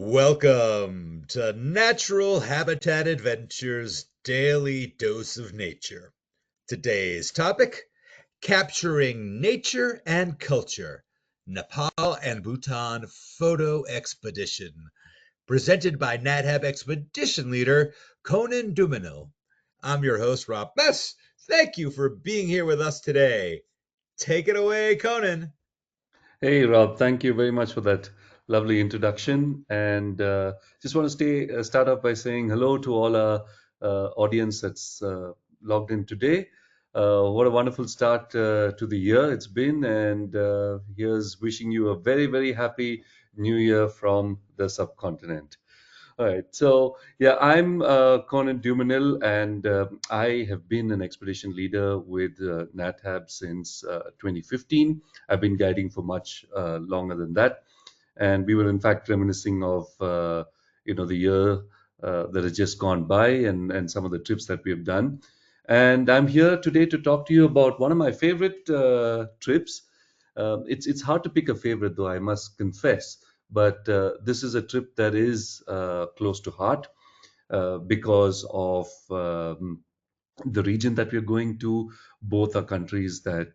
Welcome to Natural Habitat Adventures Daily Dose of Nature. Today's topic, capturing nature and culture, Nepal and Bhutan photo expedition, presented by NatHab expedition leader Conan Dumenil. I'm your host, Rob Bess. Thank you for being here with us today. Take it away, Conan. Hey, Rob, thank you very much for that lovely introduction. And just want to start off by saying hello to all our audience that's logged in today. What a wonderful start to the year it's been. And here's wishing you a very, very happy new year from the subcontinent. All right. So, yeah, I'm Conan Dumenil, and I have been an expedition leader with NatHab since 2015. I've been guiding for much longer than that. And we were, in fact, reminiscing of, the year that has just gone by and some of the trips that we have done. And I'm here today to talk to you about one of my favorite trips. It's hard to pick a favorite, though, I must confess, but this is a trip that is close to heart because of the region that we're going to. Both are countries that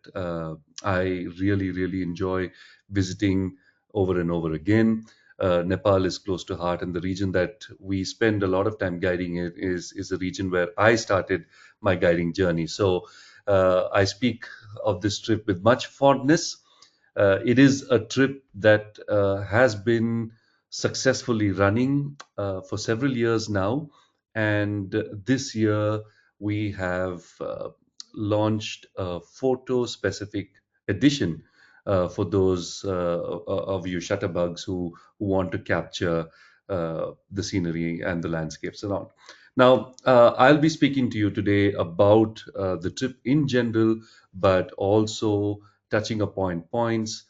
I really, really enjoy visiting over and over again. Nepal is close to heart, and the region that we spend a lot of time guiding it is a region where I started my guiding journey. So I speak of this trip with much fondness. It is a trip that has been successfully running for several years now. And this year we have launched a photo specific edition for those of you shutterbugs who want to capture the scenery and the landscapes around. Now, I'll be speaking to you today about the trip in general, but also touching upon points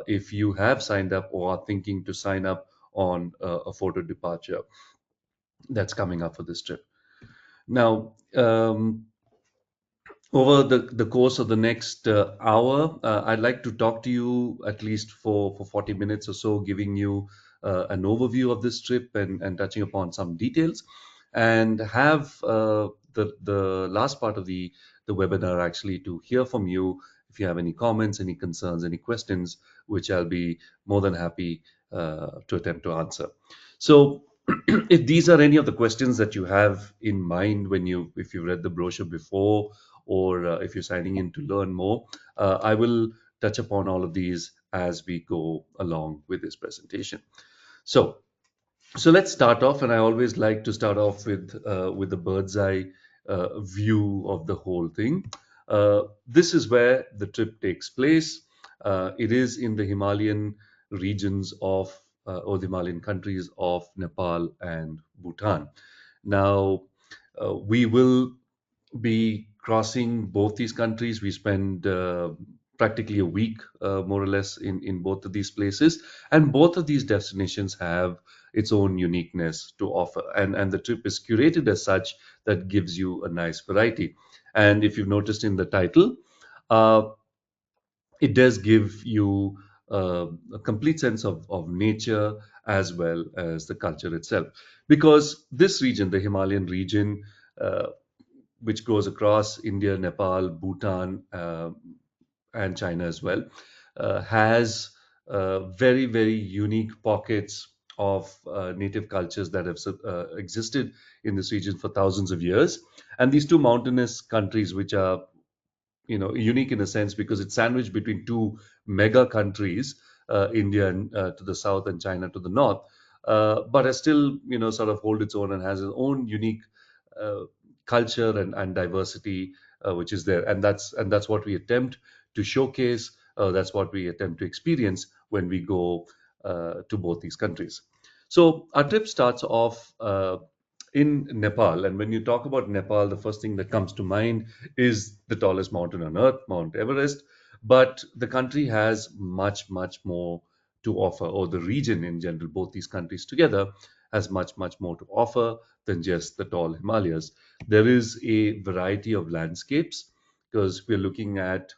if you have signed up or are thinking to sign up on a photo departure that's coming up for this trip. Now, over the course of the next hour, I'd like to talk to you at least for 40 minutes or so, giving you an overview of this trip and touching upon some details, and have the last part of the webinar actually to hear from you if you have any comments, any concerns, any questions, which I'll be more than happy to attempt to answer. So, if these are any of the questions that you have in mind if you read the brochure before, or if you're signing in to learn more, I will touch upon all of these as we go along with this presentation. So, so let's start off, and I always like to start off with the bird's eye view of the whole thing. This is where the trip takes place. It is in the Himalayan regions of or the Himalayan countries of Nepal and Bhutan. Now, we will be crossing both these countries. We spend practically a week, more or less, in both of these places. And both of these destinations have its own uniqueness to offer. And the trip is curated as such that gives you a nice variety. And if you've noticed in the title, uh, it does give you a complete sense of nature as well as the culture itself. Because this region, the Himalayan region, uh, which goes across India, Nepal, Bhutan, and China as well, has very, very unique pockets of native cultures that have existed in this region for thousands of years. And these two mountainous countries, which are unique in a sense because it's sandwiched between two mega countries, India to the south and China to the north, but has still sort of hold its own and has its own unique uh, culture and diversity which is there, and that's what we attempt to showcase. That's what we attempt to experience when we go to both these countries. So our trip starts off in Nepal, and when you talk about Nepal, the first thing that comes to mind is the tallest mountain on earth, Mount Everest. But the country has much, much more to offer, or the region in general, both these countries together, has much, much more to offer than just the tall Himalayas. There is a variety of landscapes because we're looking at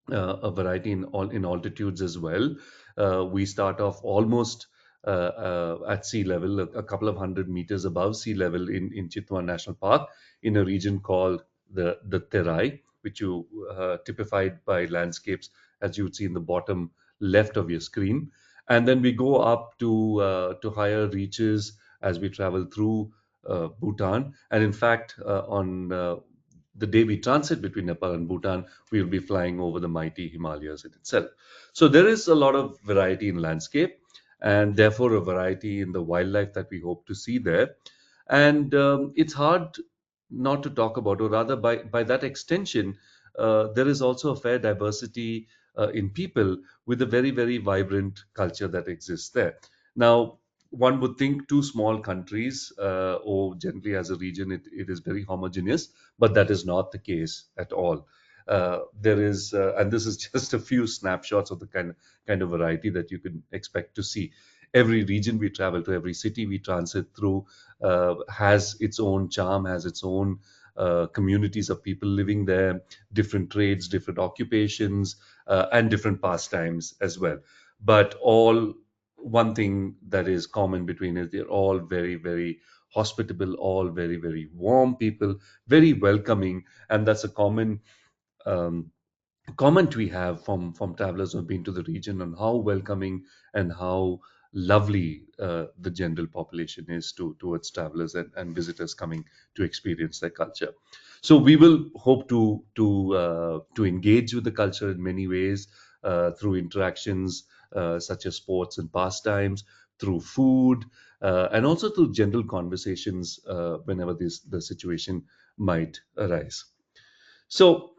a variety in altitudes as well. We start off almost at sea level, a couple of 100 meters above sea level in Chitwan National Park, in a region called the Terai, which you typified by landscapes as you would see in the bottom left of your screen. And then we go up to higher reaches as we travel through Bhutan. And in fact, on the day we transit between Nepal and Bhutan, we will be flying over the mighty Himalayas in itself. So there is a lot of variety in landscape, and therefore a variety in the wildlife that we hope to see there. And it's hard not to talk about, or rather, by that extension, there is also a fair diversity in people with a very, very vibrant culture that exists there. Now, one would think two small countries, or generally as a region, it is very homogeneous, but that is not the case at all. There is, and this is just a few snapshots of the kind of variety that you can expect to see. Every region we travel to, every city we transit through, has its own charm, has its own communities of people living there, different trades, different occupations, and different pastimes as well. But all one thing that is common between is they're all very, very hospitable, all very, very warm people, very welcoming, and that's a um, comment we have from travelers who've been to the region on how welcoming and how lovely the general population is towards travelers and visitors coming to experience their culture. So we will hope to engage with the culture in many ways, through interactions such as sports and pastimes, through food, and also through general conversations whenever the situation might arise. So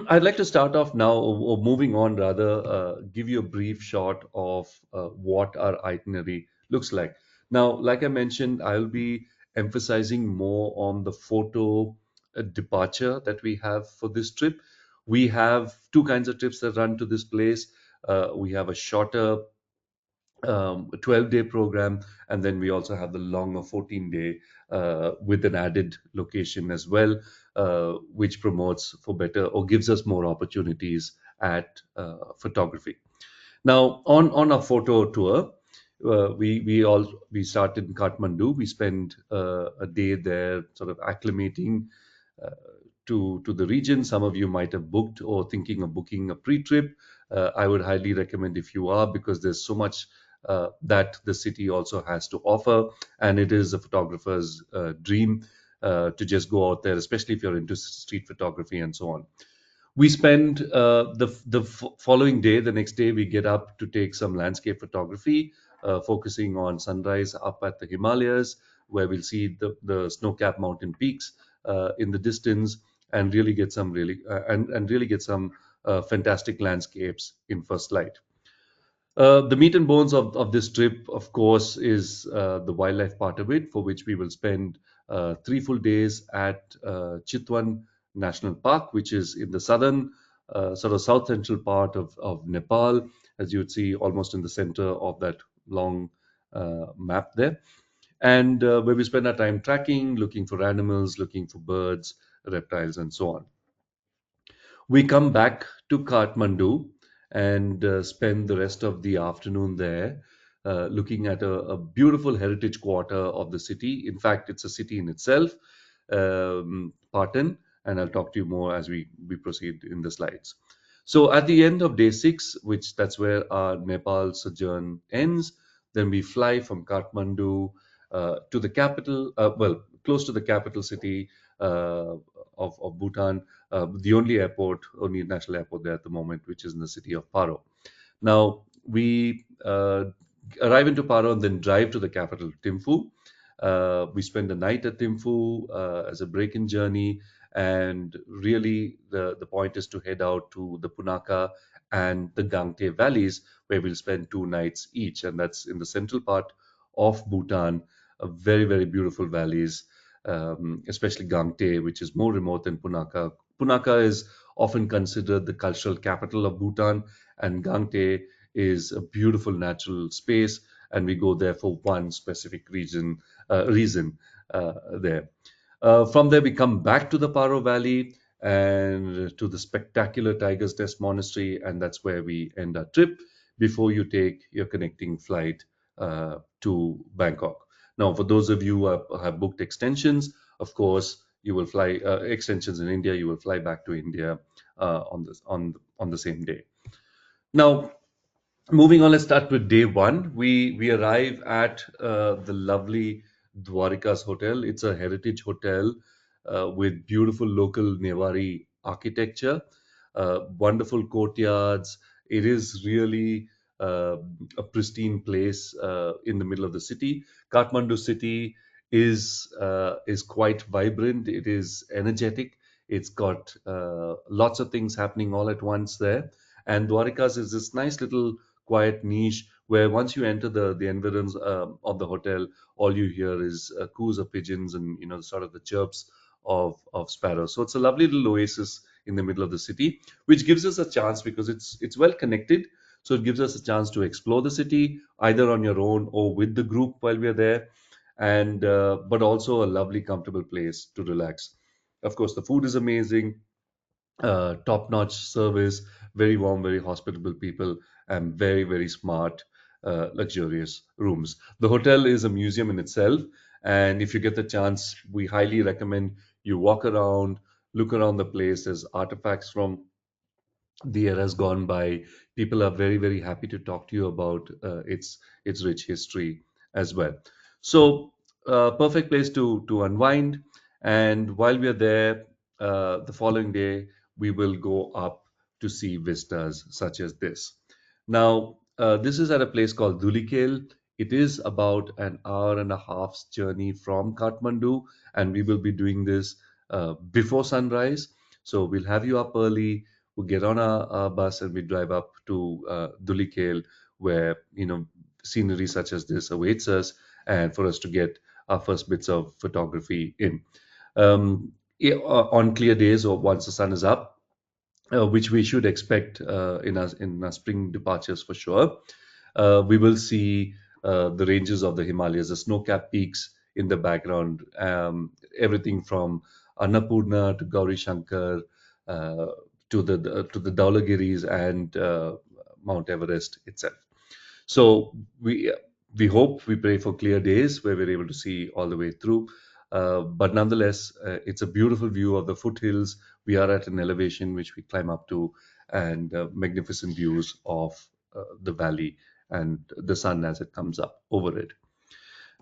I'd like to start off now, or moving on rather, give you a brief shot of what our itinerary looks like. Now, like I mentioned, I'll be emphasizing more on the photo departure that we have for this trip. We have two kinds of trips that run to this place. We have a shorter 12-day program, and then we also have the longer 14-day with an added location as well, which promotes for better or gives us more opportunities at photography. Now, on a photo tour, we start in Kathmandu. We spend a day there, sort of acclimating uh, to the region. Some of you might have booked or thinking of booking a pre-trip. I would highly recommend if you are, because there's so much that the city also has to offer, and it is a photographer's dream to just go out there, especially if you're into street photography and so on. We spend the following day, the next day, we get up to take some landscape photography, focusing on sunrise up at the Himalayas, where we'll see the snow-capped mountain peaks in the distance, and really get some and really get some fantastic landscapes in first light. The meat and bones of this trip, of course, is the wildlife part of it, for which we will spend 3 full days at Chitwan National Park, which is in the southern, sort of south central part of Nepal, as you would see almost in the center of that long map there. And where we spend our time tracking, looking for animals, looking for birds, reptiles, and so on. We come back to Kathmandu and spend the rest of the afternoon there, looking at a beautiful heritage quarter of the city. In fact, it's a city in itself, Patan, and I'll talk to you more as we proceed in the slides. So at the end of day 6, which that's where our Nepal sojourn ends, then we fly from Kathmandu to the capital, well, close to the capital city uh, of Bhutan, the only international airport there at the moment, which is in the city of Paro. Now, we arrive into Paro and then drive to the capital, Thimphu. We spend the night at Thimphu as a break-in journey, and really the point is to head out to the Punakha and the Gangte valleys, where we'll spend 2 nights each, and that's in the central part of Bhutan. Very, very beautiful valleys, especially Gangte, which is more remote than Punakha. Punakha is often considered the cultural capital of Bhutan, and Gangte is a beautiful natural space, and we go there for one specific reason there. From there, we come back to the Paro Valley and to the spectacular Tiger's Nest Monastery, and that's where we end our trip before you take your connecting flight to Bangkok. Now, for those of you who have booked extensions, of course, you will fly extensions in India. You will fly back to India on the same day. Now, moving on, let's start with day one. We arrive at the lovely Dwarikas Hotel. It's a heritage hotel with beautiful local Newari architecture, wonderful courtyards. It is really uh, a pristine place in the middle of the city. Kathmandu city is quite vibrant. It is energetic. It's got lots of things happening all at once there. And Dwarikas is this nice little quiet niche where once you enter the environs of the hotel, all you hear is coos of pigeons and sort of the chirps of sparrows. So it's a lovely little oasis in the middle of the city, which gives us a chance because it's well connected. So it gives us a chance to explore the city either on your own or with the group while we are there, and but also a lovely, comfortable place to relax. Of course, the food is amazing, top-notch service, very warm, very hospitable people, and very, very smart, luxurious rooms. The hotel is a museum in itself, and if you get the chance, we highly recommend you walk around, look around the place. There's artifacts from the eras gone by. People are very, very happy to talk to you about its rich history as well. So, perfect place to unwind. And while we are there, the following day we will go up to see vistas such as this. Now, this is at a place called Dhulikhel. It is about an hour and a half's journey from Kathmandu, and we will be doing this before sunrise. So we'll have you up early. We get on a bus and we drive up to Dhulikhel, where scenery such as this awaits us, and for us to get our first bits of photography in. On clear days or once the sun is up, which we should expect in our spring departures for sure. We will see the ranges of the Himalayas, the snow-capped peaks in the background, everything from Annapurna to Gauri Shankar uh, to the Dhaulagiris and Mount Everest itself. So we hope, we pray for clear days where we're able to see all the way through. But nonetheless, it's a beautiful view of the foothills. We are at an elevation which we climb up to, and magnificent views of the valley and the sun as it comes up over it.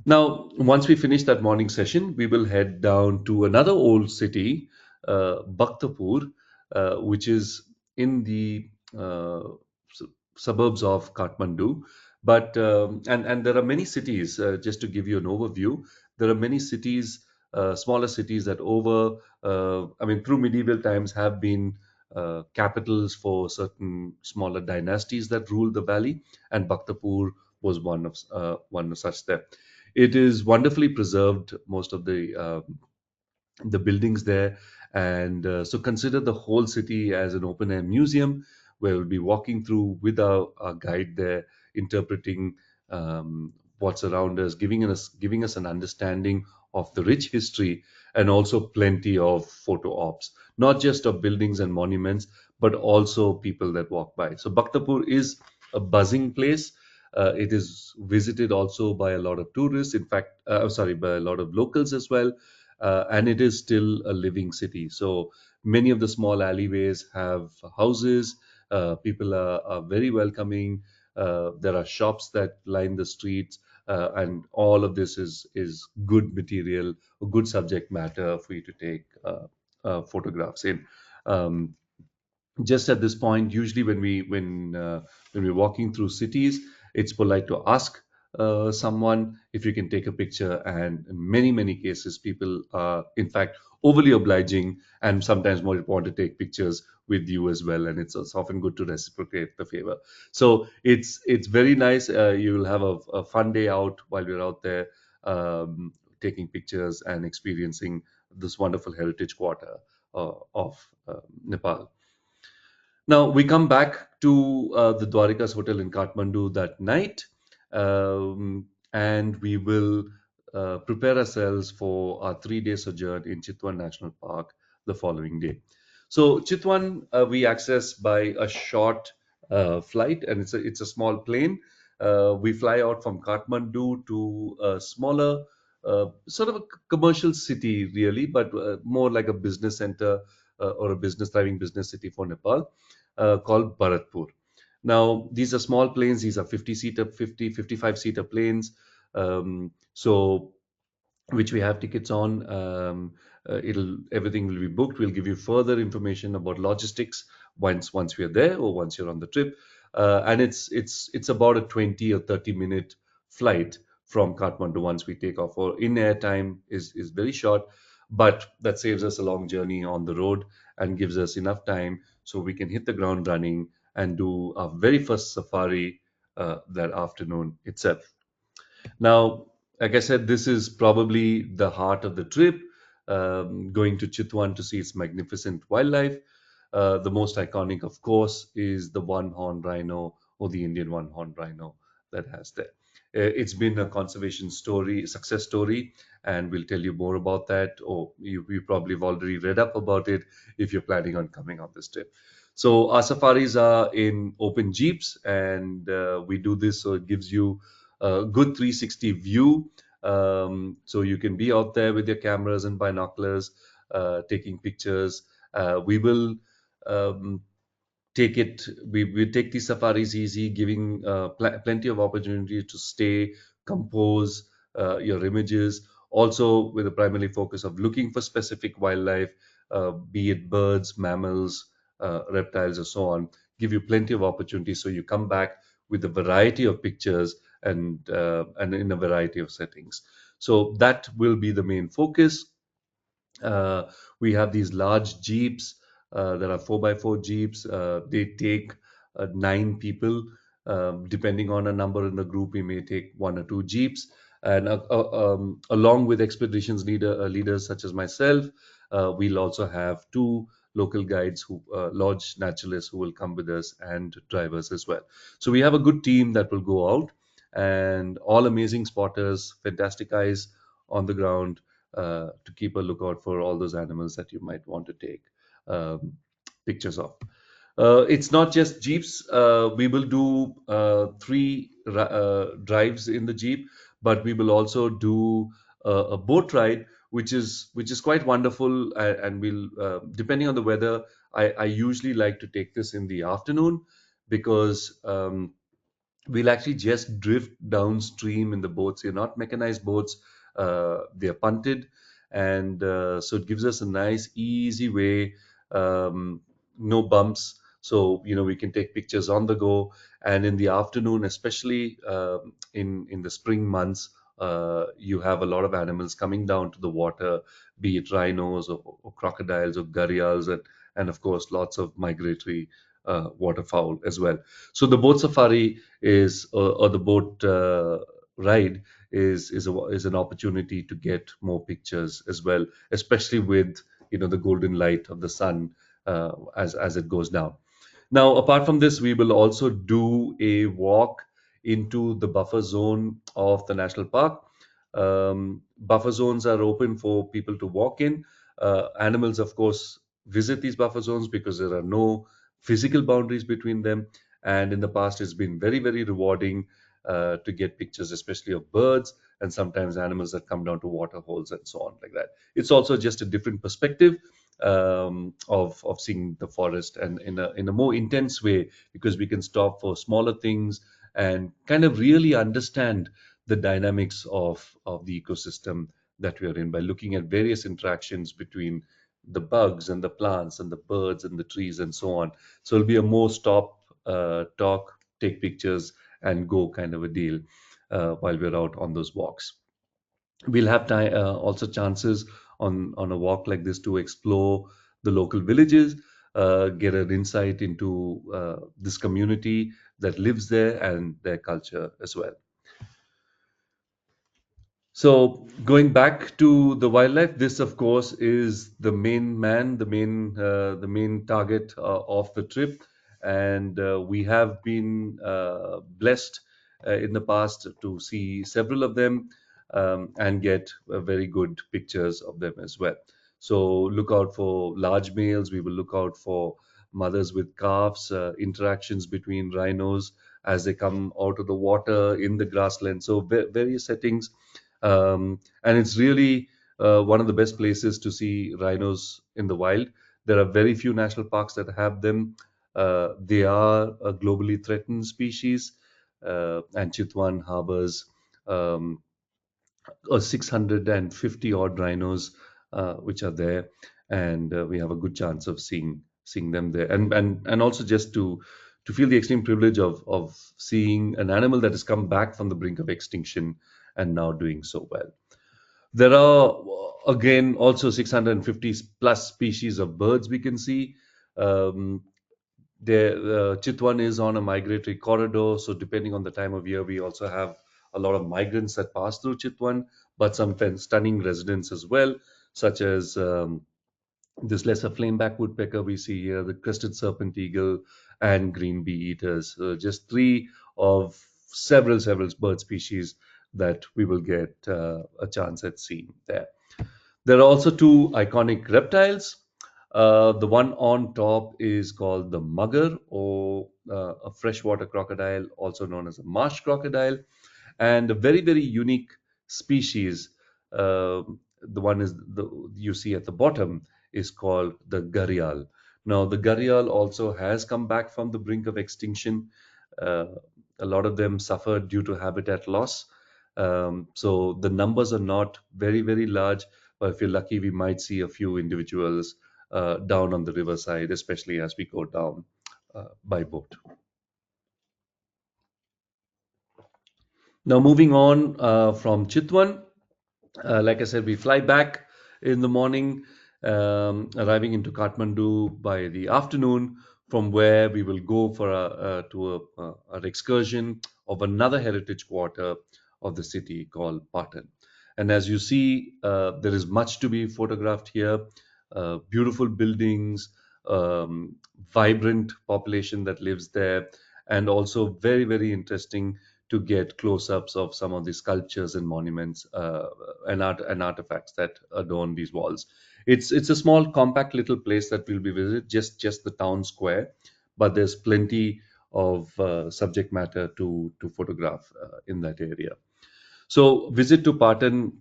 Now, once we finish that morning session, we will head down to another old city, Bhaktapur, which is in the suburbs of Kathmandu. But and there are many cities. Just to give you an overview, there are many cities, smaller cities that I mean, through medieval times have been capitals for certain smaller dynasties that ruled the valley, and Bhaktapur was one of such there. It is wonderfully preserved, most of the buildings there. And so consider the whole city as an open air museum where we'll be walking through with our guide there, interpreting what's around us, giving us an understanding of the rich history, and also plenty of photo ops, not just of buildings and monuments, but also people that walk by. So Bhaktapur is a buzzing place. It is visited also by a lot of tourists, in fact, sorry, by a lot of locals as well, and it is still a living city. So many of the small alleyways have houses. People are very welcoming. There are shops that line the streets, and all of this is good material, good subject matter for you to take photographs in. Um, just at this point, usually when we're walking through cities, it's polite to ask someone if you can take a picture, and in many cases people are in fact overly obliging and sometimes more want to take pictures with you as well, and it's often good to reciprocate the favor. So it's very nice. You will have a fun day out while you're out there, taking pictures and experiencing this wonderful heritage quarter of Nepal. Now we come back to the Dwarikas Hotel in Kathmandu that night, and we will prepare ourselves for our 3 day sojourn in Chitwan National Park the following day. So Chitwan we access by a short flight, and it's a small plane. We fly out from Kathmandu to a smaller, sort of a commercial city, really, but more like a business center or a thriving business city for Nepal, called Bharatpur. Now, these are small planes. These are 50-seater, 50, 55-seater planes. So which we have tickets on. It'll Everything will be booked. We'll give you further information about logistics once we are there or once you're on the trip. And it's about a 20 or 30 minute flight from Kathmandu once we take off. Or in air time is very short, but that saves us a long journey on the road and gives us enough time so we can hit the ground running and do our very first safari that afternoon itself. Now, like I said, this is probably the heart of the trip, going to Chitwan to see its magnificent wildlife. The most iconic, of course, is the one-horned rhino or the Indian one-horned rhino that has there. It's been a conservation story, success story, and we'll tell you more about that. Or you probably have already read up about it if you're planning on coming on this trip. So our safaris are in open jeeps, and we do this so it gives you a good 360 view. So you can be out there with your cameras and binoculars, taking pictures. We will um, take it we take these safaris easy, giving plenty of opportunity to stay, compose your images, also with a primary focus of looking for specific wildlife, be it birds, mammals, reptiles, or so on. Give you plenty of opportunities so you come back with a variety of pictures and in a variety of settings. So that will be the main focus. uh, we have these large jeeps that are 4x4 jeeps. They take 9 people. Depending on a number in the group, we may take one or two jeeps. And along with leaders such as myself, we'll also have two local guides, lodge naturalists, who will come with us, and drivers as well. So we have a good team that will go out, and all amazing spotters, fantastic eyes on the ground, to keep a lookout for all those animals that you might want to take um, pictures of. It's not just jeeps. We will do three drives in the jeep, but we will also do a boat ride, which is quite wonderful. And we'll depending on the weather, I usually like to take this in the afternoon, because we'll actually just drift downstream in the boats. They're not mechanized boats, they're punted. And so it gives us a nice, easy way, no bumps. So, we can take pictures on the go. And in the afternoon, especially in the spring months, you have a lot of animals coming down to the water, be it rhinos or crocodiles or gharials, and of course, lots of migratory waterfowl as well. So the boat safari or the boat ride is an opportunity to get more pictures as well, especially with the golden light of the sun as it goes down. Now, apart from this, we will also do a walk into the buffer zone of the national park. Buffer zones are open for people to walk in. Animals, of course, visit these buffer zones because there are no physical boundaries between them. And in the past, it's been very, very rewarding to get pictures, especially of birds and sometimes animals that come down to water holes and so on, like that. It's also just a different perspective of seeing the forest, and in a more intense way, because we can stop for smaller things and kind of really understand the dynamics of the ecosystem that we are in by looking at various interactions between the bugs and the plants and the birds and the trees and so on. So it'll be a more stop, talk, take pictures, and go kind of a deal while we're out on those walks. We'll have time, also chances on a walk like this to explore the local villages, get an insight into this community that lives there and their culture as well. So going back to the wildlife, this of course is the main man, the main target of the trip, and we have been blessed in the past to see several of them, and get very good pictures of them as well. So look out for large males. We will look out for mothers with calves, interactions between rhinos, as they come out of the water in the grassland. So various settings, and it's really one of the best places to see rhinos in the wild. There are very few national parks that have them. They are a globally threatened species, and Chitwan harbors um, 650 odd rhinos which are there, and we have a good chance of seeing them there, and also just to feel the extreme privilege of seeing an animal that has come back from the brink of extinction and now doing so well. There are again also 650 plus species of birds we can see. Um, Chitwan is on a migratory corridor, so depending on the time of year, we also have a lot of migrants that pass through Chitwan, but some stunning residents as well, such as this lesser flameback woodpecker we see here, the crested serpent eagle, and green bee eaters. Just three of several bird species that we will get a chance at seeing there. There are also two iconic reptiles. The one on top is called the mugger, or a freshwater crocodile, also known as a marsh crocodile, and a very unique species. The one is you see at the bottom is called the gharial. Now, the gharial also has come back from the brink of extinction. Uh, a lot of them suffered due to habitat loss. So the numbers are not very large, but if you're lucky, we might see a few individuals down on the riverside, especially as we go down by boat. Now, moving on from Chitwan, like I said, we fly back in the morning, arriving into Kathmandu by the afternoon, from where we will go for an excursion of another heritage quarter of the city called Patan. And as you see, there is much to be photographed here. Beautiful buildings, vibrant population that lives there, and also very interesting to get close-ups of some of the sculptures and monuments and artifacts that adorn these walls. It's a small, compact little place that will be visited, just the town square, but there's plenty of subject matter to photograph in that area. So visit to Patan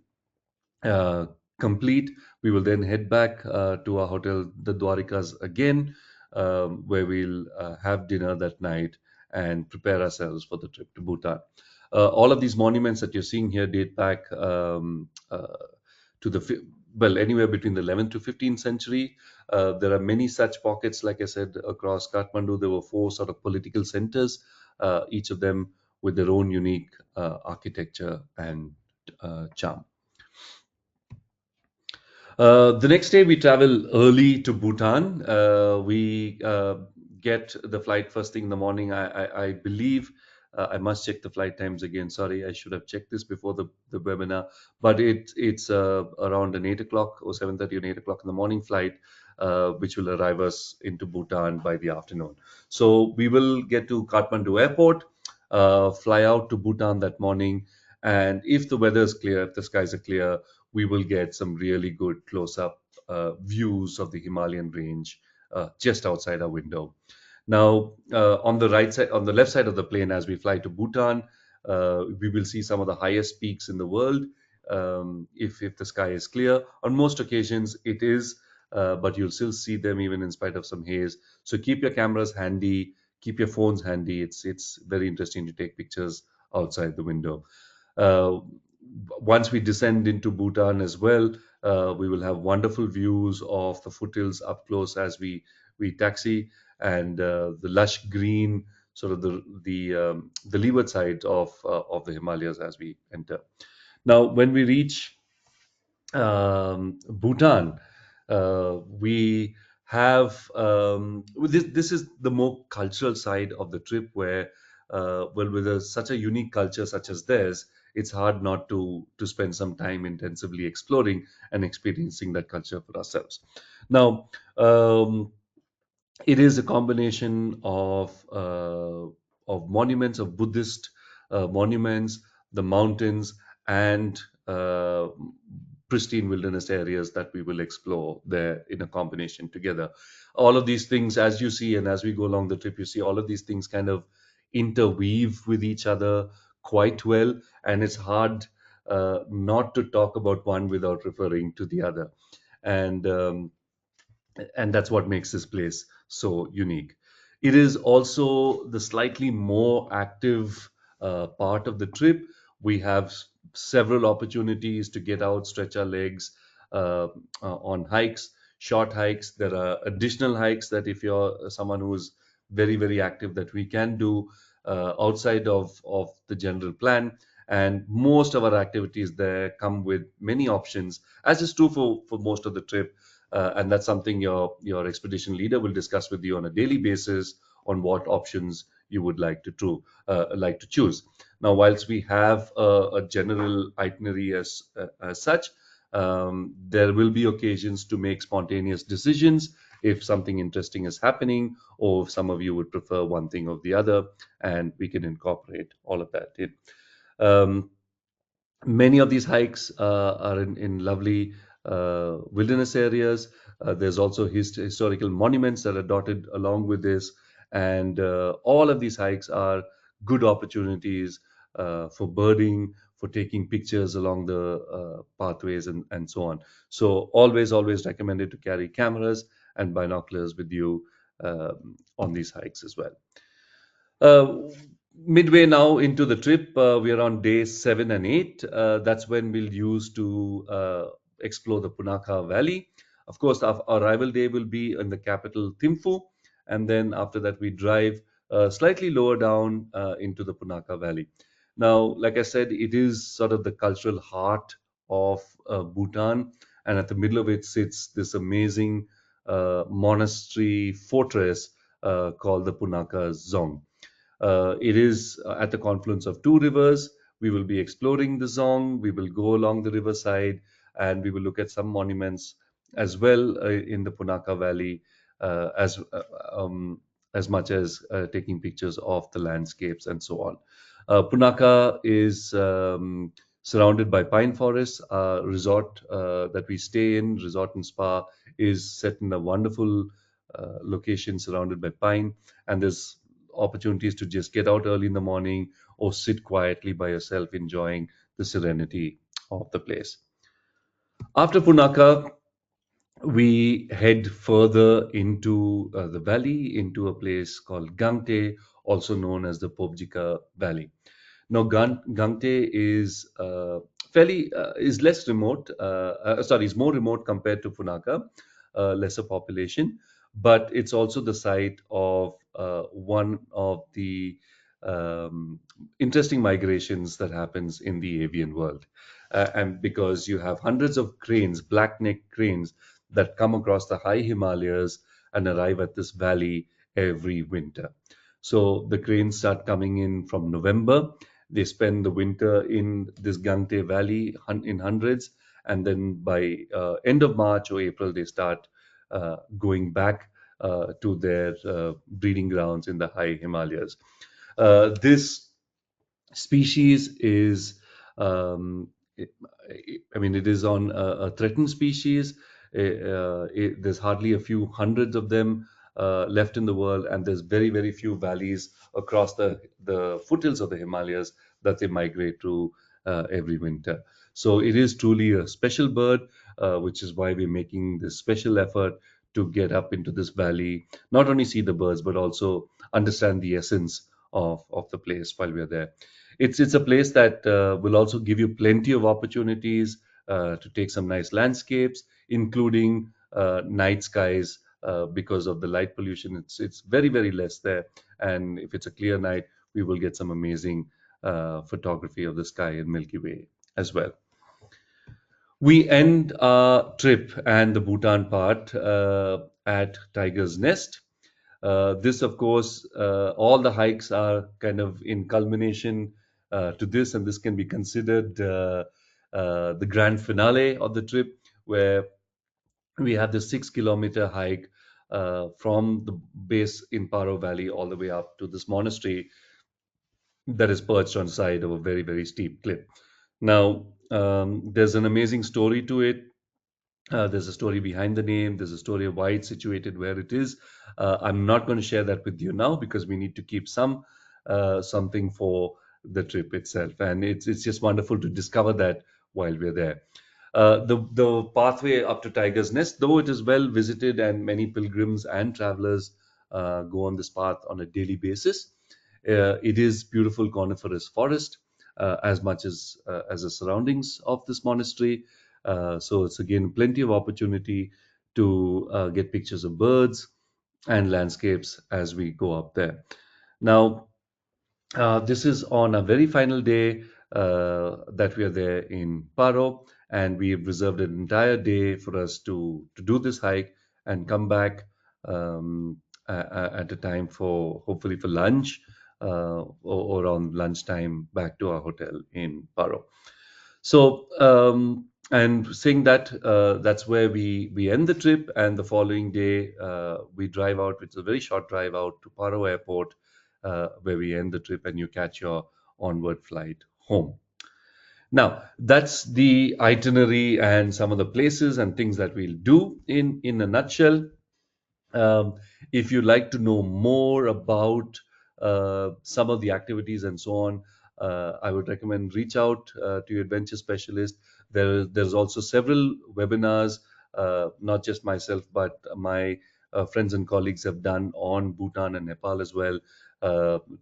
uh, complete. We will then head back to our hotel, the Dwarikas, again, where we'll have dinner that night and prepare ourselves for the trip to Bhutan. All of these monuments that you're seeing here date back to well, anywhere between the 11th to 15th century. There are many such pockets, like I said, across Kathmandu. There were four sort of political centers, each of them with their own unique architecture and charm. The next day, we travel early to Bhutan. We get the flight first thing in the morning. I believe I must check the flight times again. Sorry, I should have checked this before the webinar. But it's around an 8 o'clock or 7:30 or 8 o'clock in the morning flight, which will arrive us into Bhutan by the afternoon. So we will get to Kathmandu airport, fly out to Bhutan that morning, and if the weather is clear, if the skies are clear, we will get some really good close-up views of the Himalayan range just outside our window. Now, on the right side, on the left side of the plane, as we fly to Bhutan, we will see some of the highest peaks in the world. If the sky is clear, on most occasions it is, but you'll still see them even in spite of some haze. So keep your cameras handy, keep your phones handy. It's very interesting to take pictures outside the window. Uh, Once we descend into Bhutan as well, we will have wonderful views of the foothills up close as we taxi, and the lush green, sort of the leeward side of the Himalayas as we enter. Now, when we reach Bhutan, we have this is the more cultural side of the trip where well, with such a unique culture such as theirs, it's hard not to spend some time intensively exploring and experiencing that culture for ourselves. Now, it is a combination of monuments, of Buddhist monuments, the mountains, and pristine wilderness areas that we will explore there in a combination together. All of these things, as you see, and as we go along the trip, you see all of these things kind of interweave with each other quite well, and it's hard not to talk about one without referring to the other. And that's what makes this place so unique. It is also the slightly more active part of the trip. We have several opportunities to get out, stretch our legs on hikes, short hikes. There are additional hikes that if you're someone who is very, very active, that we can do outside of the general plan. And most of our activities there come with many options, as is true for most of the trip. And that's something your expedition leader will discuss with you on a daily basis on what options you would like to choose. Now, whilst we have a general itinerary as such, there will be occasions to make spontaneous decisions if something interesting is happening, or if some of you would prefer one thing or the other, and we can incorporate all of that in. Um, Many of these hikes are in lovely wilderness areas. There's also historical monuments that are dotted along with this, and all of these hikes are good opportunities for birding, for taking pictures along the pathways, and so on. So always recommended to carry cameras and binoculars with you on these hikes as well. Uh, Midway now into the trip, we are on day 7 and 8. That's when we'll use to explore the Punakha Valley. Of course, our arrival day will be in the capital, Thimphu, and then after that, we drive slightly lower down into the Punakha Valley. Now, like I said, it is sort of the cultural heart of Bhutan, and at the middle of it sits this amazing monastery fortress called the Punakha Zong. It is at the confluence of two rivers. We will be exploring the Zong. We will go along the riverside, and we will look at some monuments as well in the Punakha Valley, uh, as uh, um, as much as taking pictures of the landscapes and so on. Punakha is surrounded by pine forests. Our resort that we stay in, resort and spa, is set in a wonderful location surrounded by pine, and there's opportunities to just get out early in the morning or sit quietly by yourself enjoying the serenity of the place. After Punakha, we head further into the valley, into a place called Gangte, also known as the Pobjika Valley. Now, Gangte is less remote. Sorry, is more remote compared to Punakha, lesser population, but it's also the site of one of the um, interesting migrations that happens in the avian world, and because you have hundreds of cranes, black-necked cranes, that come across the high Himalayas and arrive at this valley every winter. So the cranes start coming in from November. They spend the winter in this Gangte Valley in hundreds, and then by end of March or April, they start going back to their breeding grounds in the high Himalayas. This species is, um, it, I mean, it is on a threatened species. There's hardly a few hundreds of them left in the world, and there's very, very few valleys across the foothills of the Himalayas that they migrate to every winter. So it is truly a special bird, which is why we're making this special effort to get up into this valley, not only see the birds, but also understand the essence of the place while we're there. It's a place that will also give you plenty of opportunities to take some nice landscapes, including night skies. Because of the light pollution, it's very less there, and if it's a clear night, we will get some amazing photography of the sky and Milky Way as well. We end our trip and the Bhutan part at Tiger's Nest. This, of course, all the hikes are kind of in culmination to this, and this can be considered the grand finale of the trip, where we have the 6 kilometer hike from the base in Paro Valley all the way up to this monastery that is perched on the side of a very steep cliff. Now, there's an amazing story to it. There's a story behind the name. There's a story of why it's situated where it is. I'm not going to share that with you now because we need to keep some something for the trip itself. And it's just wonderful to discover that while we're there. The pathway up to Tiger's Nest, though it is well visited and many pilgrims and travelers go on this path on a daily basis, it is beautiful coniferous forest as much as the surroundings of this monastery. So it's again plenty of opportunity to get pictures of birds and landscapes as we go up there. Now, this is on a very final day that we are there in Paro, and we have reserved an entire day for us to do this hike and come back at a time for hopefully for lunch or around lunchtime back to our hotel in Paro. So, and saying that, that's where we end the trip, and the following day we drive out, which is a very short drive out to Paro Airport, where we end the trip, and you catch your onward flight home. Now, that's the itinerary and some of the places and things that we'll do in a nutshell. Um, if you'd like to know more about some of the activities and so on, I would recommend reach out to your adventure specialist. There's also several webinars, not just myself, but my friends and colleagues have done on Bhutan and Nepal as well.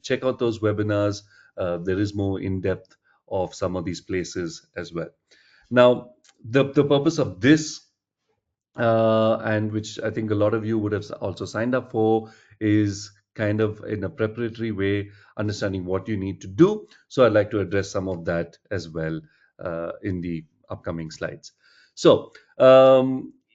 Check out those webinars. There is more in depth of some of these places as well. Now, the purpose of this and which I think a lot of you would have also signed up for, is kind of in a preparatory way, understanding what you need to do. So I'd like to address some of that as well in the upcoming slides. So,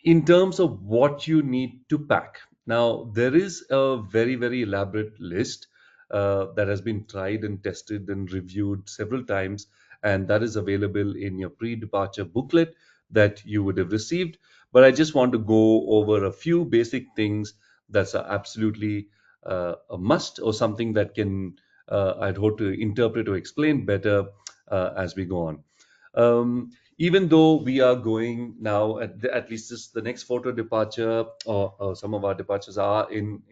in terms of what you need to pack, now there is a very, very elaborate list that has been tried and tested and reviewed several times, and that is available in your pre-departure booklet that you would have received. But I just want to go over a few basic things that's absolutely a must, or something that can I'd hope to interpret or explain better as we go on. Even though we are going now, at least this the next photo departure, or some of our departures are in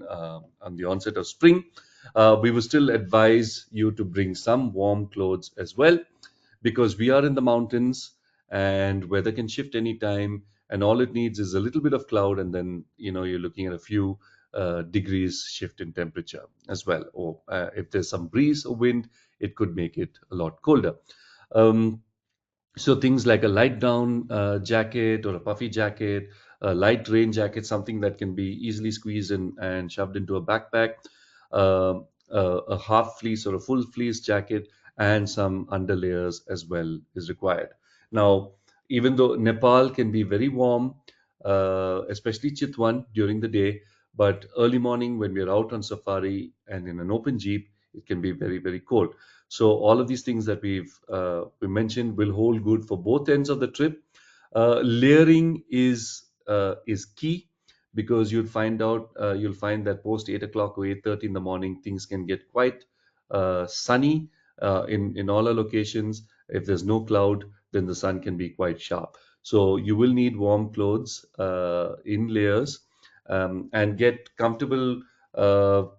on the onset of spring, we will still advise you to bring some warm clothes as well, because we are in the mountains and weather can shift anytime, and all it needs is a little bit of cloud, and then you're looking at a few degrees shift in temperature as well. Or if there's some breeze or wind, it could make it a lot colder. um, so things like a light down jacket or a puffy jacket, a light rain jacket, something that can be easily squeezed and shoved into a backpack, a half fleece or a full fleece jacket, and some underlayers as well is required. Now, even though Nepal can be very warm, especially Chitwan during the day, but early morning when we're out on safari and in an open jeep, it can be very, very cold. So all of these things that we mentioned will hold good for both ends of the trip. Layering is key, because you'll find that post 8 o'clock or 8:30 in the morning, things can get quite sunny in all our locations. If there's no cloud, then the sun can be quite sharp. So you will need warm clothes in layers, and get comfortable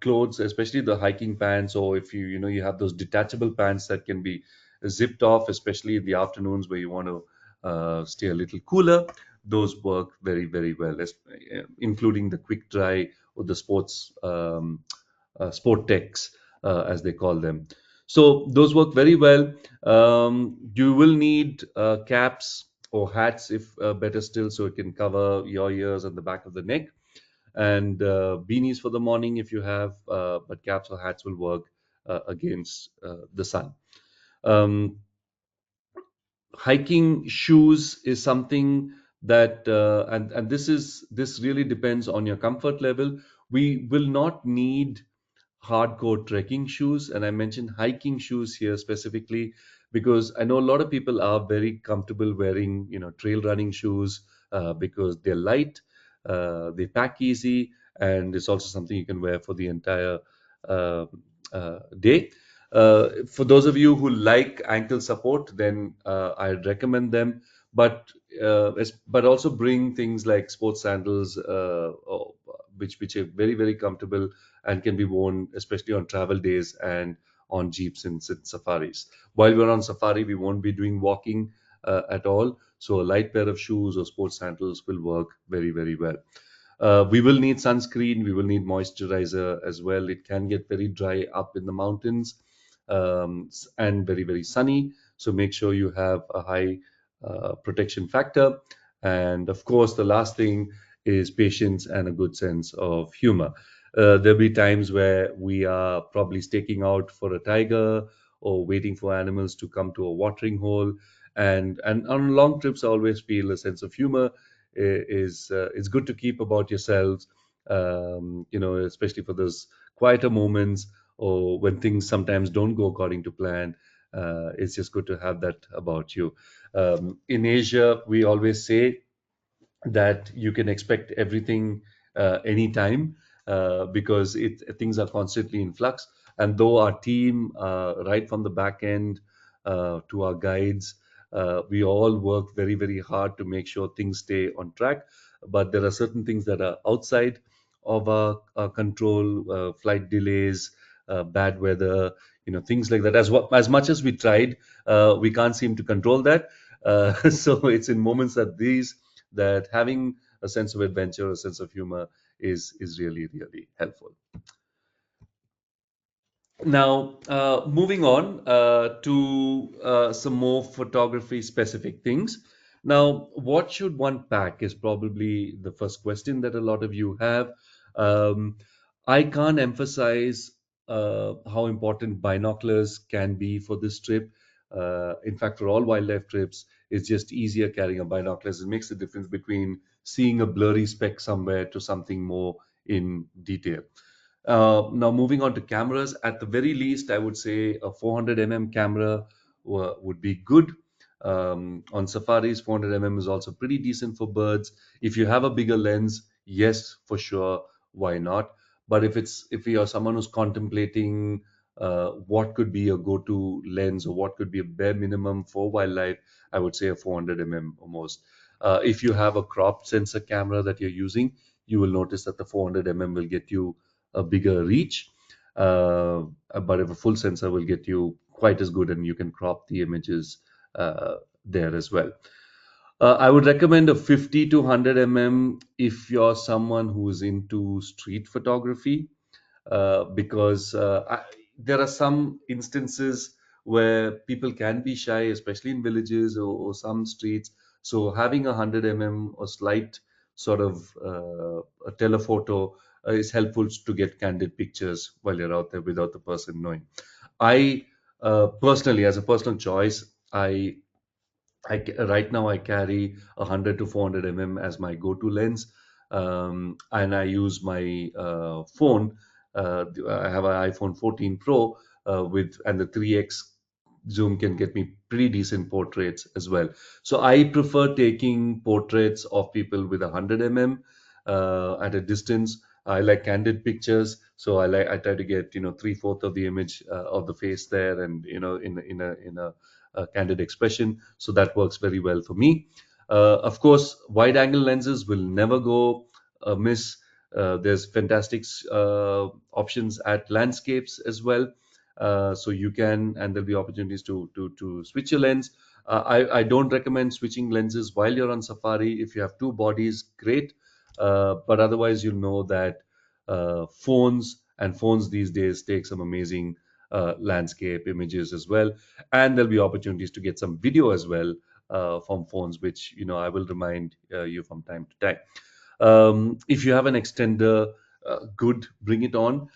clothes, especially the hiking pants, or if you have those detachable pants that can be zipped off, especially in the afternoons where you want to stay a little cooler. Those work very, very well, including the quick dry or the sport techs, as they call them. So those work very well. You will need caps or hats, if better still, so it can cover your ears and the back of the neck, and beanies for the morning if you have, but caps or hats will work against the sun. Um, Hiking shoes is something that, and this really depends on your comfort level. We will not need hardcore trekking shoes, and I mentioned hiking shoes here specifically because I know a lot of people are very comfortable wearing trail running shoes, because they're light, they pack easy, and it's also something you can wear for the entire uh, day. For those of you who like ankle support, then I'd recommend them. But but also bring things like sports sandals, which are very very comfortable and can be worn especially on travel days and on jeeps and safaris. While we're on safari, we won't be doing walking at all, so a light pair of shoes or sports sandals will work very very well. We will need sunscreen, we will need moisturizer as well. It can get very dry up in the mountains, and very, very sunny. So make sure you have a high protection factor. And of course, the last thing is patience and a good sense of humor. There'll be times where we are probably staking out for a tiger or waiting for animals to come to a watering hole. And on long trips, I always feel a sense of humor is it's good to keep about yourselves, especially for those quieter moments or when things sometimes don't go according to plan. It's just good to have that about you. In Asia, we always say that you can expect everything anytime, because things are constantly in flux. And though our team, right from the back end to our guides, we all work very, very hard to make sure things stay on track. But there are certain things that are outside of our control, flight delays, bad weather, things like that. As much as we tried, we can't seem to control that. So it's in moments like these that having a sense of adventure, a sense of humor is really really helpful. Now, moving on to some more photography specific things. Now, what should one pack is probably the first question that a lot of you have. Um, I can't emphasize how important binoculars can be for this trip. In fact, for all wildlife trips, it's just easier carrying a binoculars. It makes the difference between seeing a blurry speck somewhere to something more in detail. Now, moving on to cameras, at the very least, I would say a 400 camera would be good. On safaris, 400 is also pretty decent for birds. If you have a bigger lens, yes, for sure, why not? But if you are someone who's contemplating what could be a go-to lens or what could be a bare minimum for wildlife, I would say a 400 almost. If you have a cropped sensor camera that you're using, you will notice that the 400 will get you a bigger reach. Uh, but if a full sensor will get you quite as good, and you can crop the images there as well. I would recommend a 50 to 100 if you're someone who is into street photography, because there are some instances where people can be shy, especially in villages or some streets. So having a 100 or slight sort of a telephoto is helpful to get candid pictures while you're out there without the person knowing. I personally, as a personal choice, right now I carry 100 to 400 as my go-to lens, and I use my phone. I have an iPhone 14 Pro and the 3x zoom can get me pretty decent portraits as well. So I prefer taking portraits of people with 100 at a distance. I like candid pictures, so I try to get 3/4 of the image of the face there, and in a candid expression. So that works very well for me. Of course, wide angle lenses will never go amiss. There's fantastic options at landscapes as well. So you can, and there'll be opportunities to switch your lens. I don't recommend switching lenses while you're on safari. If you have two bodies, great. But otherwise, you'll know that phones these days take some amazing landscape images as well, and there'll be opportunities to get some video as well from phones, which I will remind you from time to time. If you have an extender, good, bring it on.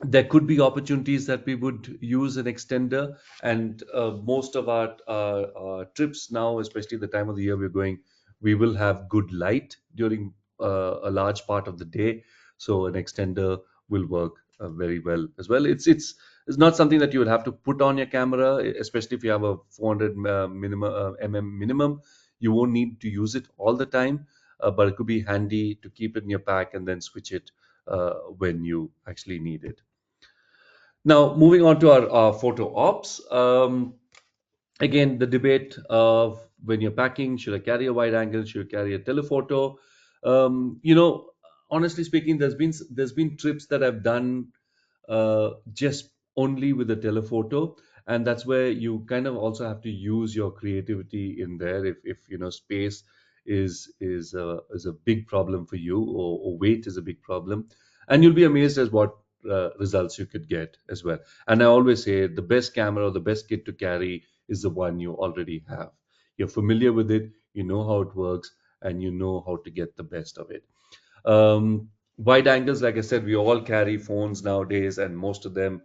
There could be opportunities that we would use an extender, and most of our trips now, especially the time of the year we're going, we will have good light during a large part of the day, so an extender will work very well as well. It's not something that you would have to put on your camera, especially if you have a 400 minimum. You won't need to use it all the time, but it could be handy to keep it in your pack and then switch it when you actually need it. Now, moving on to our photo ops. Again, the debate of when you're packing, should I carry a wide angle? Should I carry a telephoto? Um, you know, honestly speaking, there's been trips that I've done just only with a telephoto, and that's where you kind of also have to use your creativity in there. If space is a big problem for you, or weight is a big problem, and you'll be amazed as what results you could get as well. And I always say the best camera or the best kit to carry is the one you already have. You're familiar with it, you know how it works, and you know how to get the best of it. Wide angles, like I said, we all carry phones nowadays, and most of them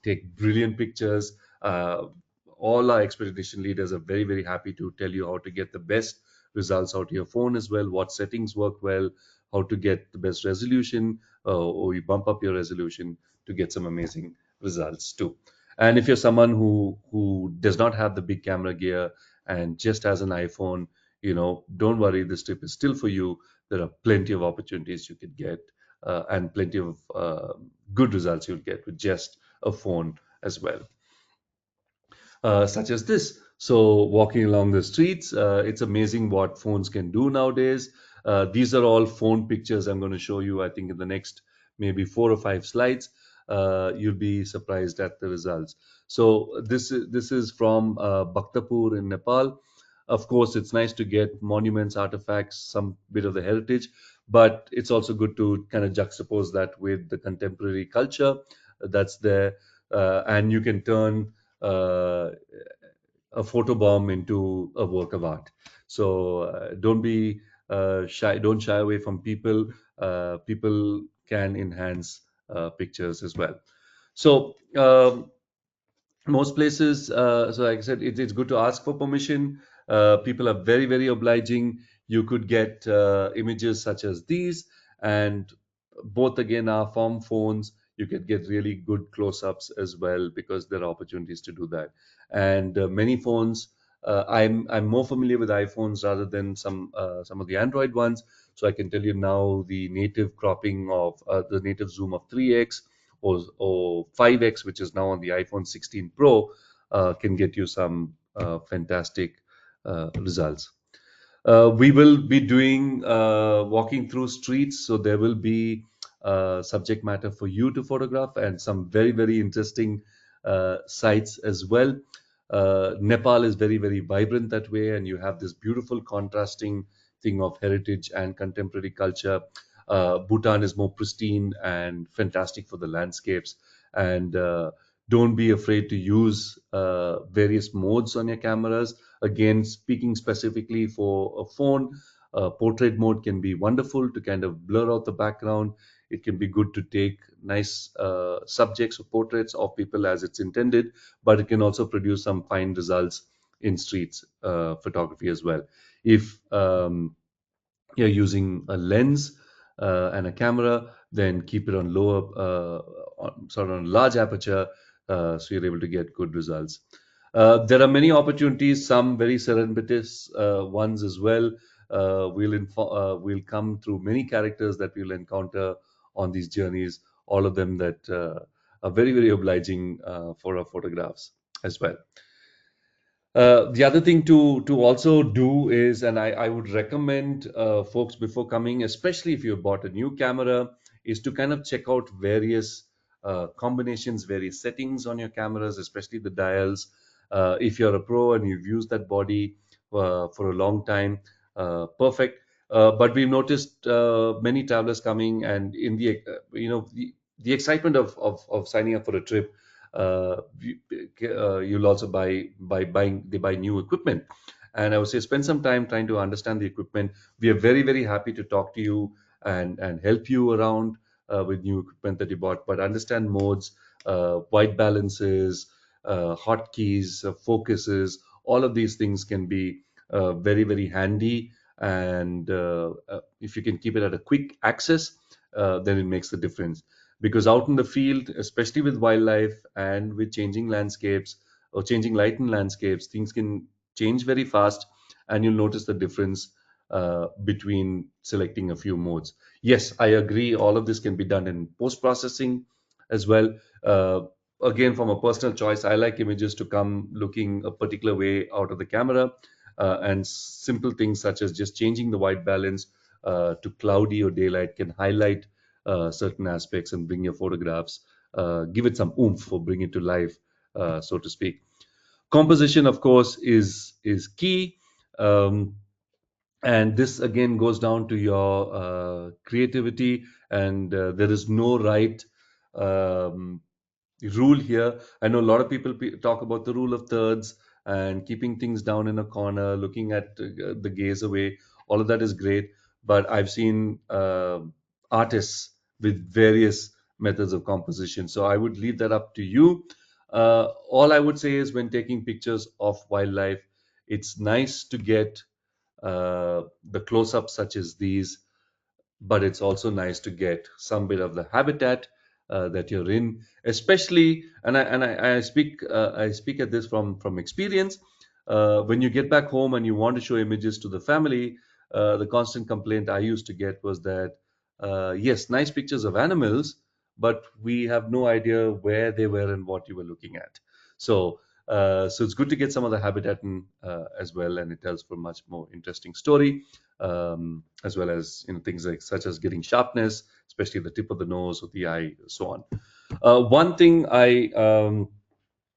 take brilliant pictures. All our expedition leaders are very, very happy to tell you how to get the best results out of your phone as well, what settings work well, how to get the best resolution, or you bump up your resolution to get some amazing results too. And if you're someone who does not have the big camera gear and just has an iPhone, don't worry, this trip is still for you. There are plenty of opportunities you could get, and plenty of good results you'll get with just a phone as well, such as this. So, walking along the streets, it's amazing what phones can do nowadays. These are all phone pictures I'm going to show you, I think, in the next maybe 4 or 5 slides. You'll be surprised at the results. So, this is from Bhaktapur in Nepal. Of course, it's nice to get monuments, artifacts, some bit of the heritage, but it's also good to kind of juxtapose that with the contemporary culture that's there, and you can turn uh, a photo bomb into a work of art. So don't be shy. Don't shy away from people. People can enhance pictures as well. So most places, so like I said, it's good to ask for permission. People are very, very obliging. You could get images such as these, and both again are from phones. You could get really good close-ups as well, because there are opportunities to do that. And many phones, I'm more familiar with iPhones rather than some of the Android ones. So I can tell you now the native cropping of the native zoom of 3x or 5x, which is now on the iPhone 16 Pro, can get you some fantastic results. We will be doing walking through streets, so there will be subject matter for you to photograph and some very, very interesting sites as well. Nepal is very, very vibrant that way, and you have this beautiful contrasting thing of heritage and contemporary culture. Bhutan is more pristine and fantastic for the landscapes. And don't be afraid to use various modes on your cameras. Again, speaking specifically for a phone, portrait mode can be wonderful to kind of blur out the background. It can be good to take nice subjects or portraits of people as it's intended, but it can also produce some fine results in streets photography as well. If you're using a lens and a camera, then keep it on lower, sort of on large aperture, so you're able to get good results. There are many opportunities, some very serendipitous ones as well. We'll come through many characters that we'll encounter on these journeys, all of them that are very, very obliging for our photographs as well. The other thing to also do is, and I would recommend folks before coming, especially if you've bought a new camera, is to kind of check out various combinations, various settings on your cameras, especially the dials. If you're a pro and you've used that body for a long time, perfect. But we've noticed many travelers coming, and in the excitement of signing up for a trip, you'll also buy new equipment. And I would say spend some time trying to understand the equipment. We are very, very happy to talk to you and help you around with new equipment that you bought, but understand modes, white balances, hotkeys, focuses. All of these things can be very, very handy, and if you can keep it at a quick access, then it makes the difference. Because out in the field, especially with wildlife and with changing landscapes or changing light in landscapes, things can change very fast, and you'll notice the difference between selecting a few modes. Yes, I agree, all of this can be done in post processing as well. uh, Again, from a personal choice, I like images to come looking a particular way out of the camera, and simple things such as just changing the white balance to cloudy or daylight can highlight certain aspects and bring your photographs, give it some oomph or bring it to life, so to speak. Composition, of course, is key. Um, and this again goes down to your creativity, and there is no right um, rule here. I know a lot of people talk about the rule of thirds and keeping things down in a corner, looking at the gaze away. All of that is great, but I've seen artists with various methods of composition. So I would leave that up to you. All I would say is when taking pictures of wildlife, it's nice to get the close-ups such as these, but it's also nice to get some bit of the habitat that you're in, especially. And I speak at this from experience. When you get back home and you want to show images to the family, the constant complaint I used to get was that yes, nice pictures of animals, but we have no idea where they were and what you were looking at. So it's good to get some of the habitat in, as well, and it tells for a much more interesting story, as well as things like such as getting sharpness, especially the tip of the nose or the eye, so on. One thing I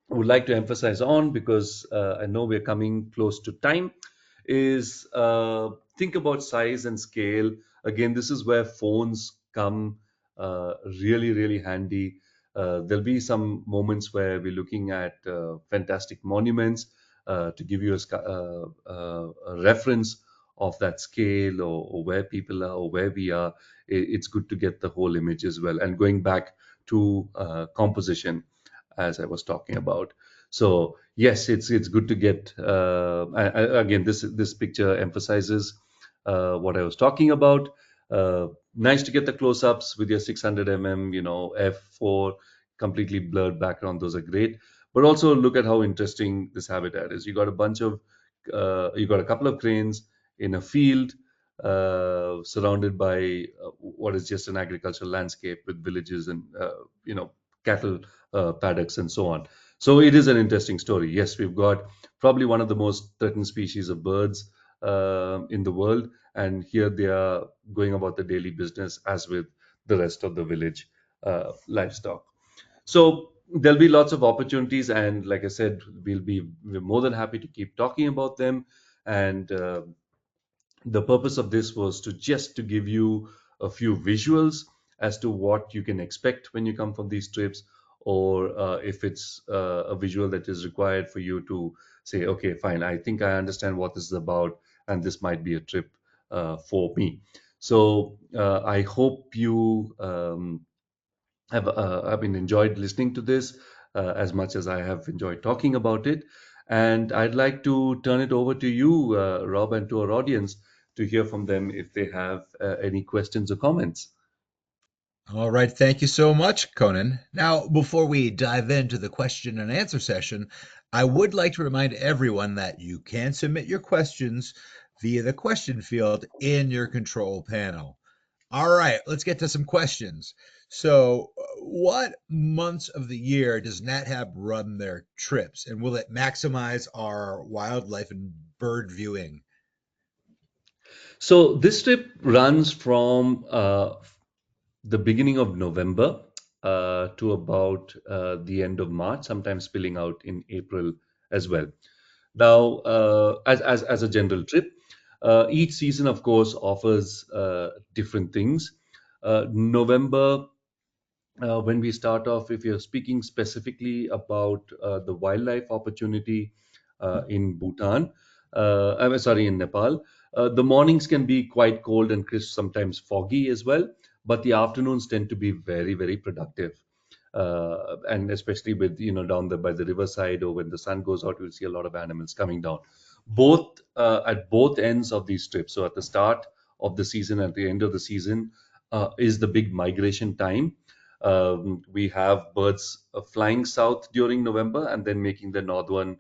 would like to emphasize on, because I know we're coming close to time, is think about size and scale. Again, this is where phones come really, really handy. There'll be some moments where we're looking at fantastic monuments to give you a reference of that scale, or where people are or where we are. It's good to get the whole image as well. And going back to composition, as I was talking about. So yes, it's good to get. Again, this picture emphasizes what I was talking about. Nice to get the close-ups with your 600 mm, f4, completely blurred background. Those are great. But also look at how interesting this habitat is. You got a couple of cranes in a field, surrounded by what is just an agricultural landscape with villages and cattle paddocks and so on. So it is an interesting story. Yes, we've got probably one of the most threatened species of birds in the world, and here they are going about the daily business as with the rest of the village livestock. So there'll be lots of opportunities, and like I said, we're more than happy to keep talking about them. And the purpose of this was to give you a few visuals as to what you can expect when you come from these trips, or if it's a visual that is required for you to say, okay, fine, I think I understand what this is about, and this might be a trip for me. So I hope you have been enjoyed listening to this as much as I have enjoyed talking about it. And I'd like to turn it over to you, Rob, and to our audience to hear from them if they have any questions or comments. All right, thank you so much, Conan. Now, before we dive into the question and answer session, I would like to remind everyone that you can submit your questions via the question field in your control panel. All right, let's get to some questions. So, what months of the year does NatHab run their trips, and will it maximize our wildlife and bird viewing? So this trip runs from the beginning of November to about the end of March, sometimes spilling out in April as well. Now, as a general trip, each season, of course, offers different things. November, when we start off, if you're speaking specifically about the wildlife opportunity in Bhutan, sorry, in Nepal, the mornings can be quite cold and crisp, sometimes foggy as well, but the afternoons tend to be very, very productive. And especially with, down there by the riverside, or when the sun goes out, you'll see a lot of animals coming down. Both at both ends of these trips. So at the start of the season, at the end of the season, is the big migration time. We have birds flying south during November and then making the northern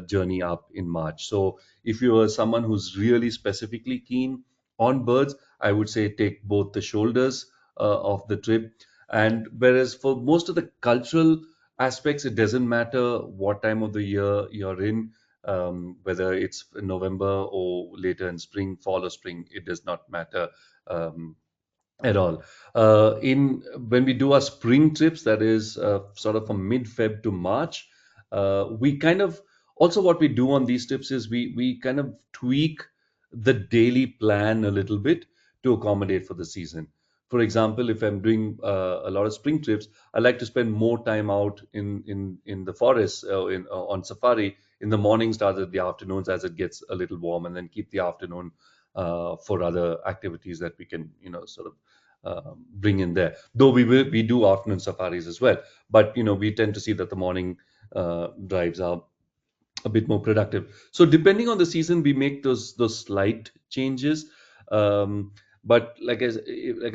journey up in March. So if you are someone who's really specifically keen on birds, I would say take both the shoulders of the trip. And whereas for most of the cultural aspects, it doesn't matter what time of the year you're in. whether it's in November or later in spring, fall or spring, it does not matter. Um, at all. In When we do our spring trips, that is sort of from mid-Feb to March, we kind of also what we do on these trips is we kind of tweak the daily plan a little bit to accommodate for the season. For example, if I'm doing a lot of spring trips, I like to spend more time out in the forest on safari in the mornings rather than the afternoons as it gets a little warm, and then keep the afternoon for other activities that we can sort of bring in there. Though we do afternoon safaris as well, but we tend to see that the morning drives are a bit more productive. So depending on the season, we make those slight changes. Um, but like I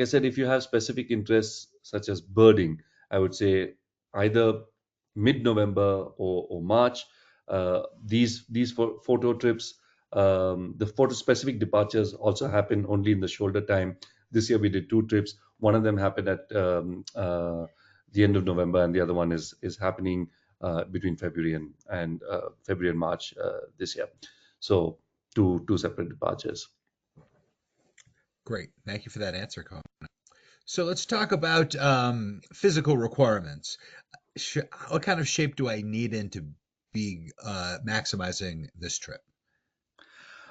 said, if you have specific interests such as birding, I would say either mid-November or March. These photo trips, the photo specific departures also happen only in the shoulder time. This year we did two trips. One of them happened at the end of November, and the other one is happening between February and March this year. So two separate departures. Great. Thank you for that answer, Colin. So let's talk about physical requirements. What kind of shape do I need in to be maximizing this trip?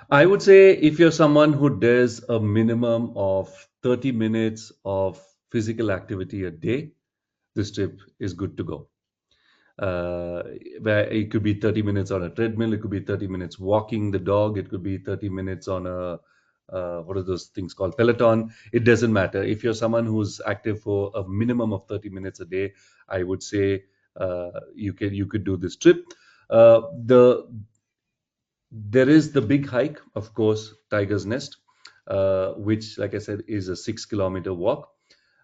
I would say if you're someone who does a minimum of 30 minutes of physical activity a day, this trip is good to go. uh, where it could be 30 minutes on a treadmill, it could be 30 minutes walking the dog, it could be 30 minutes on a what are those things called, peloton. It doesn't matter. If you're someone who's active for a minimum of 30 minutes a day, I would say you could do this trip. There is the big hike, of course, Tiger's Nest, which, like I said, is a 6 kilometer walk,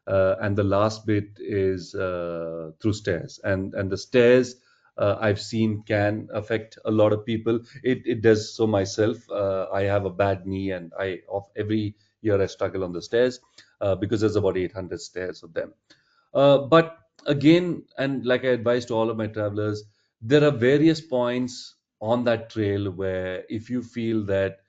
and the last bit is through stairs. And the stairs I've seen can affect a lot of people. It does so myself. I have a bad knee, and I of every year I struggle on the stairs because there's about 800 stairs of them. But again, and like I advise to all of my travelers, there are various points on that trail where if you feel that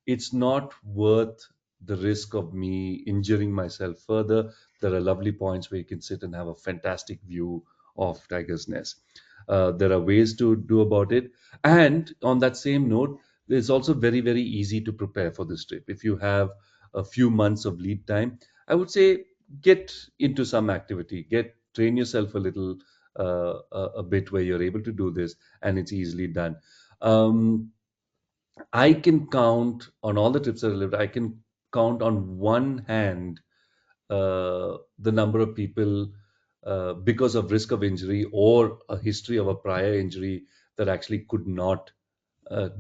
it's not worth the risk of me injuring myself further, there are lovely points where you can sit and have a fantastic view of Tiger's Nest. There are ways to do about it. And on that same note, it's also very, very easy to prepare for this trip. If you have a few months of lead time, I would say get into some activity, train yourself a little, a bit where you're able to do this, and it's easily done. Um, I can count on all the trips that I lived. I can count on one hand the number of people because of risk of injury or a history of a prior injury that actually could not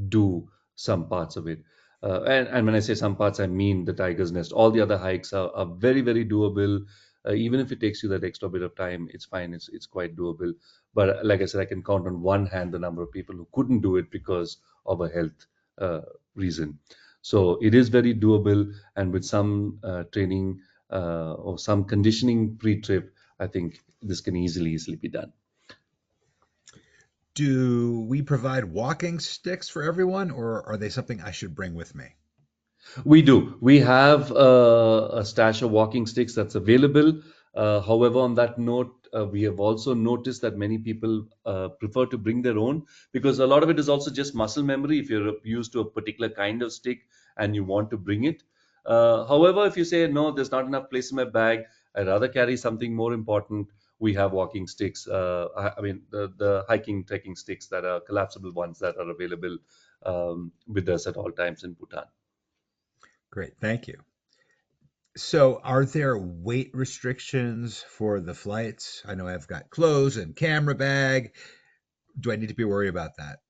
do some parts of it. And when I say some parts, I mean the Tiger's Nest. All the other hikes are very, very doable. Even if it takes you that extra bit of time, it's fine. It's quite doable. But like I said, I can count on one hand the number of people who couldn't do it because of a health uh, reason. So it is very doable, and with some training or some conditioning pre-trip, I think this can easily be done. Do we provide walking sticks for everyone, or are they something I should bring with me? We do. We have a stash of walking sticks that's available. However, on that note, we have also noticed that many people prefer to bring their own because a lot of it is also just muscle memory. If you're used to a particular kind of stick and you want to bring it. However, if you say, no, there's not enough place in my bag, I'd rather carry something more important, we have walking sticks. I mean, the hiking, trekking sticks that are collapsible ones that are available with us at all times in Bhutan. Great, thank you. So, are there weight restrictions for the flights? I know I've got clothes and camera bag. Do I need to be worried about that?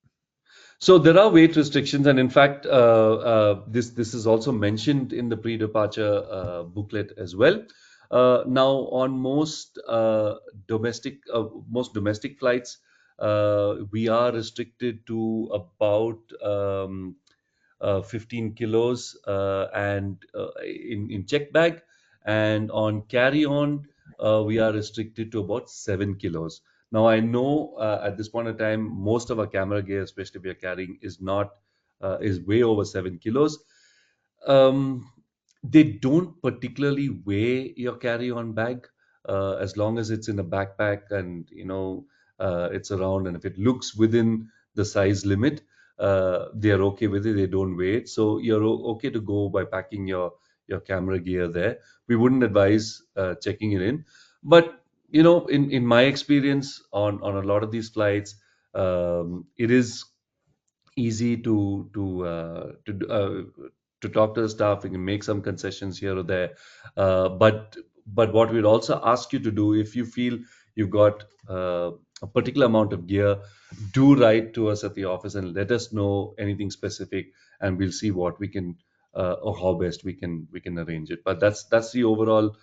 So there are weight restrictions, and in fact, this is also mentioned in the pre-departure booklet as well. Now, on most domestic flights, we are restricted to about 15 kilos and in check bag, and on carry-on, we are restricted to about 7 kilos. Now I know at this point in time, most of our camera gear, especially we are carrying, is way over 7 kilos. Um, they don't particularly weigh your carry-on bag as long as it's in a backpack and it's around, and if it looks within the size limit, they are okay with it. They don't weigh it, so you're okay to go by packing your camera gear there. We wouldn't advise checking it in, but in my experience on a lot of these flights, it is easy to talk to the staff. We can make some concessions here or there, but what we'd also ask you to do, if you feel you've got a particular amount of gear, do write to us at the office and let us know anything specific, and we'll see what we can or how best we can arrange it. But that's the overall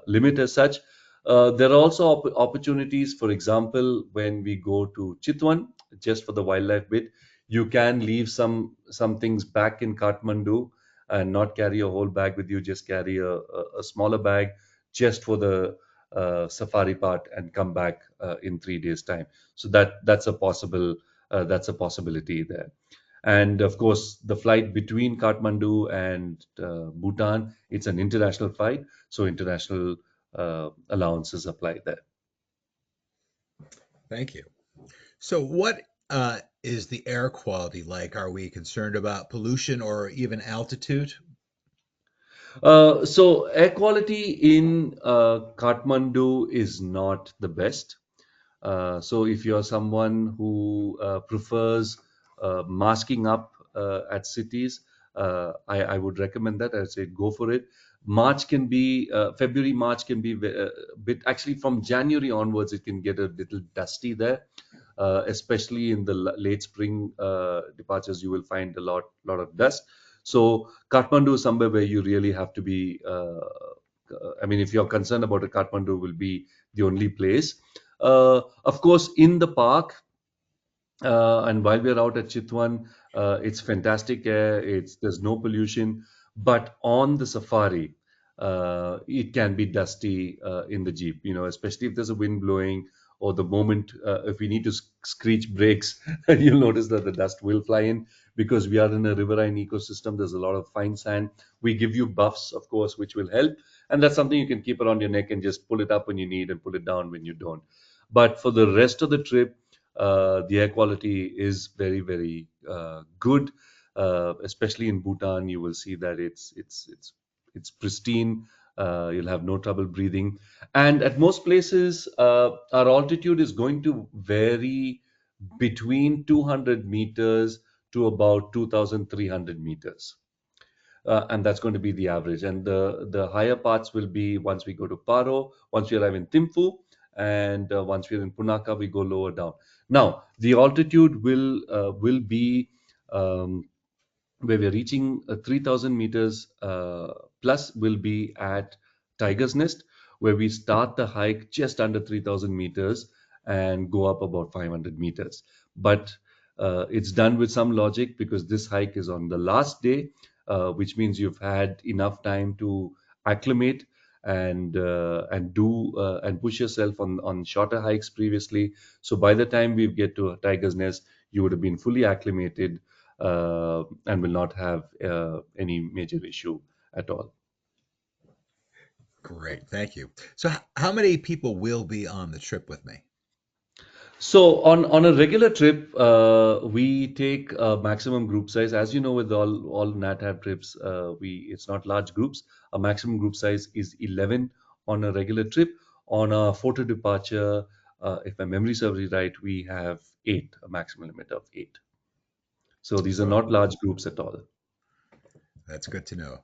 limit as such. There are also opportunities. For example, when we go to Chitwan, just for the wildlife bit, you can leave some things back in Kathmandu and not carry a whole bag with you. Just carry a smaller bag just for the safari part and come back in 3 days' time. So that's a possibility there. And of course, the flight between Kathmandu and Bhutan, it's an international flight, so international allowances apply there. Thank you. So, what is the air quality like? Are we concerned about pollution or even altitude? So air quality in Kathmandu is not the best. So if you're someone who prefers masking up at cities, I would recommend that. I'd say go for it. February, March can be a bit, actually from January onwards, it can get a little dusty there. Especially in the late spring departures, you will find a lot of dust. So Kathmandu is somewhere where you really have to be. I mean, if you're concerned about it, Kathmandu will be the only place. Of course, in the park, and while we are out at Chitwan, it's fantastic air. There's no pollution, but on the safari, it can be dusty in the jeep. Especially if there's a wind blowing, or the moment if we need to screech brakes, you'll notice that the dust will fly in because we are in a riverine ecosystem. There's a lot of fine sand. We give you buffs, of course, which will help, and that's something you can keep around your neck and just pull it up when you need and pull it down when you don't. But for the rest of the trip, the air quality is very, very good. Especially in Bhutan, you will see that it's pristine. You'll have no trouble breathing. And at most places, our altitude is going to vary between 200 meters to about 2,300 meters. And that's going to be the average. And the higher parts will be once we go to Paro, once we arrive in Thimphu, and once we're in Punakha, we go lower down. Now, the altitude will be where we're reaching 3,000 meters plus will be at Tiger's Nest, where we start the hike just under 3,000 meters and go up about 500 meters. But it's done with some logic because this hike is on the last day, which means you've had enough time to acclimate and push yourself on shorter hikes previously. So by the time we get to Tiger's Nest, you would have been fully acclimated and will not have any major issue at all. Great, thank you. So, how many people will be on the trip with me? So on a regular trip, we take a maximum group size. As you know, with all NatHab trips, we it's not large groups. A maximum group size is 11 on a regular trip. On a photo departure, if my memory serves me right, we have eight, a maximum limit of eight. So these are So, not large groups at all. that's good to know.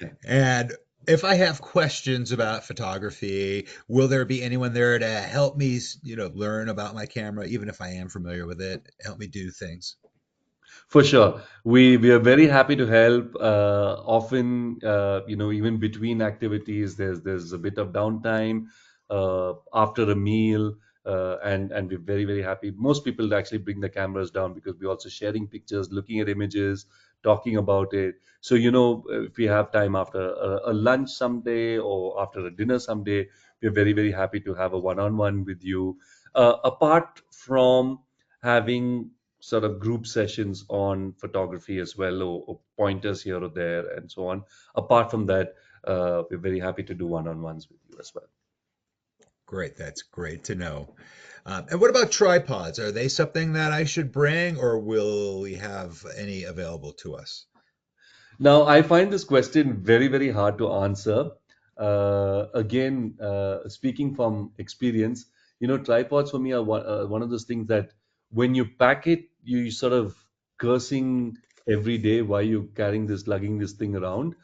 Yeah. And if I have questions about photography, will there be anyone there to help me, learn about my camera, even if I am familiar with it, help me do things? For sure. We are very happy to help. Often, even between activities, there's a bit of downtime after a meal, and we're very, very happy. Most people actually bring the cameras down because we're also sharing pictures, looking at images, talking about it. So, if we have time after a lunch someday or after a dinner someday, we're very, very happy to have a one-on-one with you. apart from having sort of group sessions on photography as well, or pointers here or there, and so on. Apart from that, we're very happy to do one-on-ones with you as well. Great. That's great to know. And what about tripods? Are they something that I should bring, or will we have any available to us? Now, I find this question very, very hard to answer. Again, speaking from experience, tripods for me are one of those things that when you pack it, you sort of cursing every day why you're carrying this, lugging this thing around.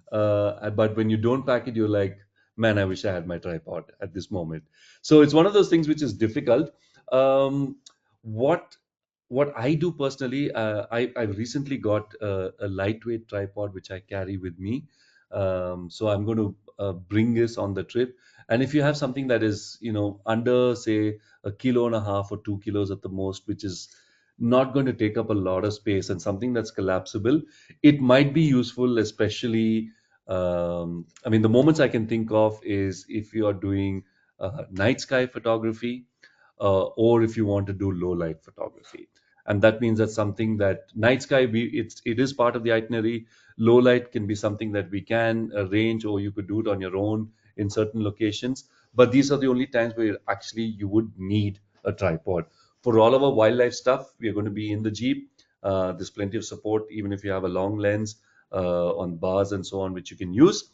But when you don't pack it, you're like, man, I wish I had my tripod at this moment. So it's one of those things which is difficult. Um, what what I do personally, I recently got a lightweight tripod which I carry with me. So I'm going to bring this on the trip. And if you have something that is, under say a kilo and a half or 2 kilos at the most, which is not going to take up a lot of space and something that's collapsible, it might be useful, especially. I mean, the moments I can think of is if you are doing night sky photography, or if you want to do low light photography. And that means that something that night sky, it is part of the itinerary. Low light can be something that we can arrange, or you could do it on your own in certain locations. But these are the only times where actually you would need a tripod. For all of our wildlife stuff, we are going to be in the Jeep. There's plenty of support, even if you have a long lens on bars and so on, which you can use.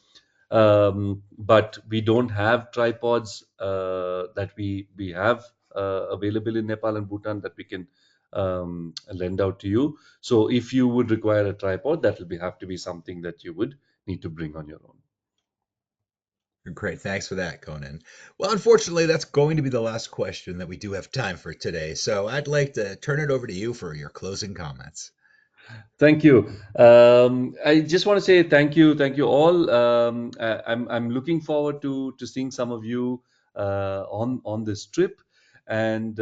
But we don't have tripods that we have available in Nepal and Bhutan that we can lend out to you. So if you would require a tripod, that will have to be something that you would need to bring on your own. Great. Thanks for that, Conan. Well, unfortunately, that's going to be the last question that we do have time for today. So I'd like to turn it over to you for your closing comments. Thank you. I just want to say thank you all. I'm looking forward to seeing some of you on this trip, and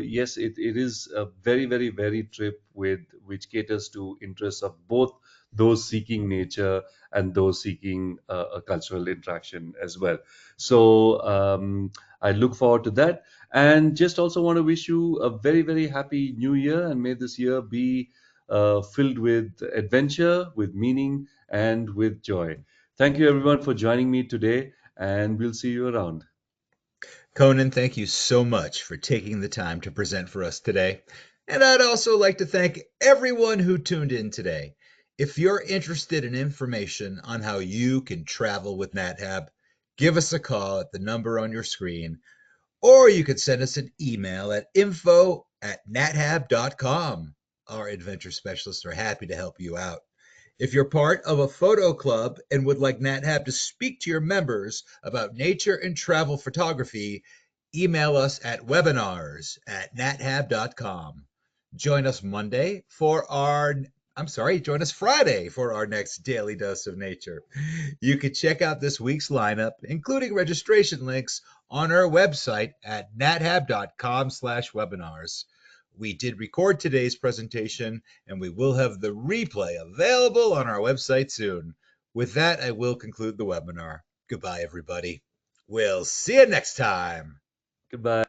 yes, it is a very, very varied trip with which caters to interests of both those seeking nature and those seeking a cultural interaction as well. So I look forward to that, and just also want to wish you a very, very happy New Year, and may this year be filled with adventure, with meaning, and with joy. Thank you, everyone, for joining me today, and we'll see you around. Conan, thank you so much for taking the time to present for us today. And I'd also like to thank everyone who tuned in today. If you're interested in information on how you can travel with NatHab, give us a call at the number on your screen, or you could send us an email at info@nathab.com. Our adventure specialists are happy to help you out. If you're part of a photo club and would like NatHab to speak to your members about nature and travel photography, email us at webinars@nathab.com. Join us Monday for our join us Friday for our next daily dose of nature. You can check out this week's lineup, including registration links, on our website at nathab.com/webinars. We did record today's presentation, and we will have the replay available on our website soon. With that, I will conclude the webinar. Goodbye, everybody. We'll see you next time. Goodbye.